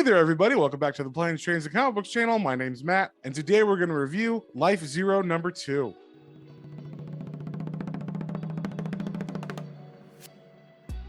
there, everybody. Welcome back to the Planes, Trains, and Comic Books channel. My name's Matt, and today we're going to review Life Zero number 2.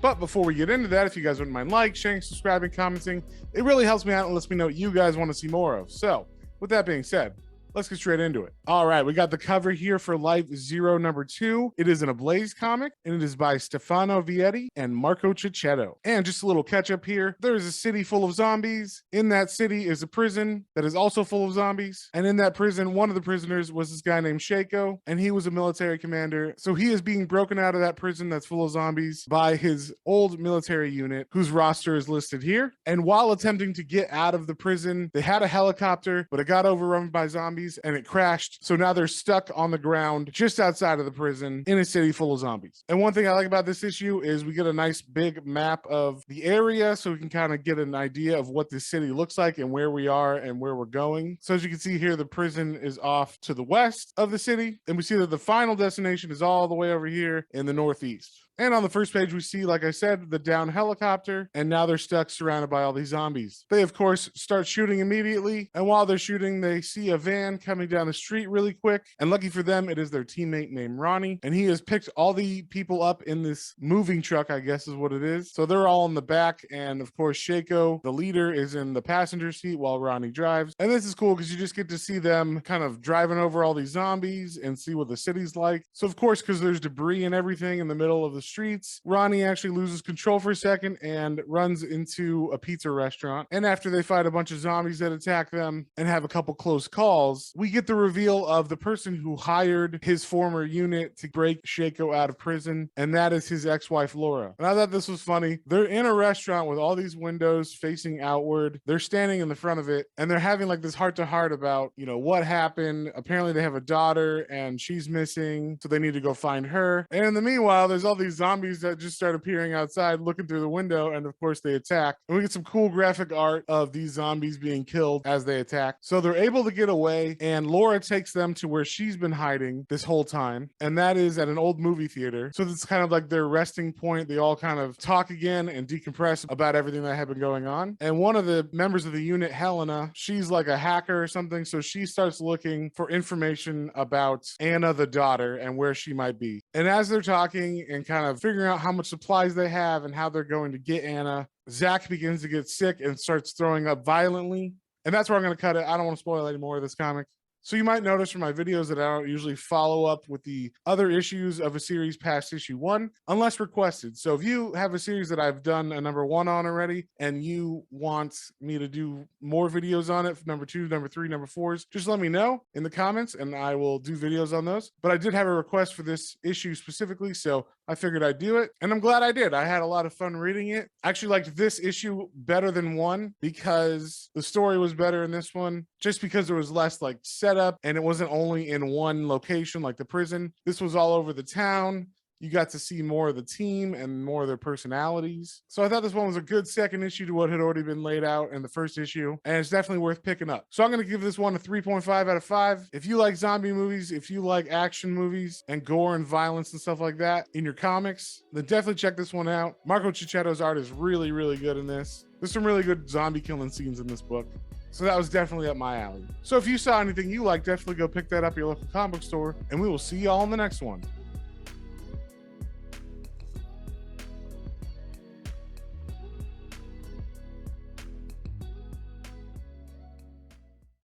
But before we get into that, if you guys wouldn't mind sharing, subscribing, commenting, it really helps me out and lets me know what you guys want to see more of. So, with that being said, let's get straight into it. All right, we got the cover here for Life Zero number 2. It is an Ablaze comic, and it is by Stefano Vietti and Marco Cicchetto. And just a little catch up here. There is a city full of zombies. In that city is a prison that is also full of zombies. And in that prison, one of the prisoners was this guy named Shaco, and he was a military commander. So he is being broken out of that prison that's full of zombies by his old military unit, whose roster is listed here. And while attempting to get out of the prison, they had a helicopter, but it got overrun by zombies and it crashed. So now they're stuck on the ground just outside of the prison in a city full of zombies. And one thing I like about this issue is we get a nice big map of the area so we can kind of get an idea of what this city looks like and where we are and where we're going. So as you can see here, the prison is off to the west of the city, and we see that the final destination is all the way over here in the northeast. And on the first page, we see, like I said, the down helicopter, and now they're stuck surrounded by all these zombies. They, of course, start shooting immediately, and while they're shooting, they see a van coming down the street really quick, and lucky for them, it is their teammate named Ronnie, and he has picked all the people up in this moving truck, I guess is what it is. So they're all in the back, and of course, Shaco, the leader, is in the passenger seat while Ronnie drives. And this is cool because you just get to see them kind of driving over all these zombies and see what the city's like. So of course, because there's debris and everything in the middle of the streets, Ronnie actually loses control for a second and runs into a pizza restaurant. And after they fight a bunch of zombies that attack them and have a couple close calls, we get the reveal of the person who hired his former unit to break Shaco out of prison, and that is his ex-wife Laura. And I thought this was funny. They're in a restaurant with all these windows facing outward. They're standing in the front of it, and they're having like this heart-to-heart about, you know, what happened. Apparently they have a daughter and she's missing, so they need to go find her. And in the meanwhile, there's all these zombies that just start appearing outside looking through the window, and of course they attack. And we get some cool graphic art of these zombies being killed as they attack. So they're able to get away, and Laura takes them to where she's been hiding this whole time, and that is at an old movie theater. So it's kind of like their resting point. They all kind of talk again and decompress about everything that had been going on. And one of the members of the unit, Helena, she's like a hacker or something, so she starts looking for information about Anna, the daughter, and where she might be. And as they're talking and kind of figuring out how much supplies they have and how they're going to get Anna, Zach begins to get sick and starts throwing up violently. And that's where I'm going to cut it. I don't want to spoil any more of this comic. So you might notice from my videos that I don't usually follow up with the other issues of a series past issue 1, unless requested. So if you have a series that I've done a number 1 on already, and you want me to do more videos on it, number 2, number 3, number 4s, just let me know in the comments and I will do videos on those. But I did have a request for this issue specifically, so I figured I'd do it, and I'm glad I did. I had a lot of fun reading it. I actually liked this issue better than 1 because the story was better in this one, just because there was less like setup and it wasn't only in one location like the prison. This was all over the town. You got to see more of the team and more of their personalities. So I thought this one was a good second issue to what had already been laid out in the first issue, and it's definitely worth picking up. So I'm going to give this one a 3.5 out of 5. If you like zombie movies, if you like action movies and gore and violence and stuff like that in your comics, then definitely check this one out. Marco Cicchetto's art is really, really good in this. There's some really good zombie killing scenes in this book. So that was definitely up my alley. So if you saw anything you like, definitely go pick that up at your local comic book store, and we will see y'all in the next one.